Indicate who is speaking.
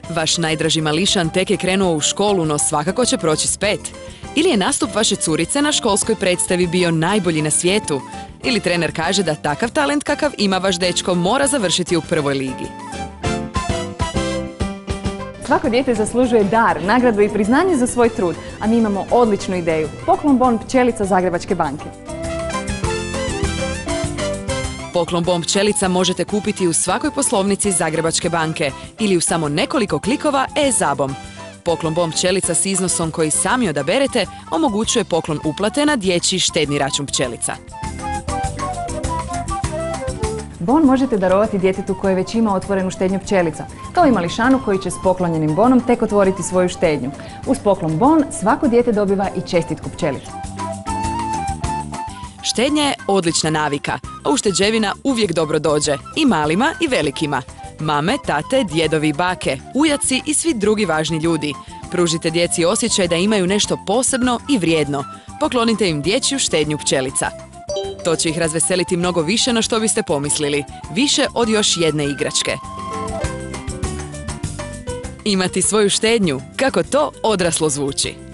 Speaker 1: Vaš najdraži mališan tek je krenuo u školu, no svakako će proći s 5. Ili je nastup vaše curice na školskoj predstavi bio najbolji na svijetu. Ili trener kaže da takav talent kakav ima vaš dečko mora završiti u prvoj ligi.
Speaker 2: Svako dijete zaslužuje dar, nagradu i priznanje za svoj trud, a mi imamo odličnu ideju. Poklon bon pčelica Zagrebačke banke.
Speaker 1: Poklon bon pčelica možete kupiti u svakoj poslovnici Zagrebačke banke ili u samo nekoliko klikova e-zabom. Poklon bon pčelica s iznosom koji sami odaberete omogućuje poklon uplate na dječji štedni račun pčelica.
Speaker 2: Bon možete darovati djetetu koje već ima otvorenu štednju pčelica, kao i mališanu koji će s poklonjenim bonom tek otvoriti svoju štednju. Uz poklon bon svako dijete dobiva i čestitku pčelice.
Speaker 1: Štednja je odlična navika, a ušteđevina uvijek dobro dođe i malima i velikima. Mame, tate, djedovi, bake, ujaci i svi drugi važni ljudi. Pružite djeci osjećaj da imaju nešto posebno i vrijedno. Poklonite im dječju štednju pčelica. To će ih razveseliti mnogo više na što biste pomislili. Više od još jedne igračke. Imati svoju štednju, kako to odraslo zvuči.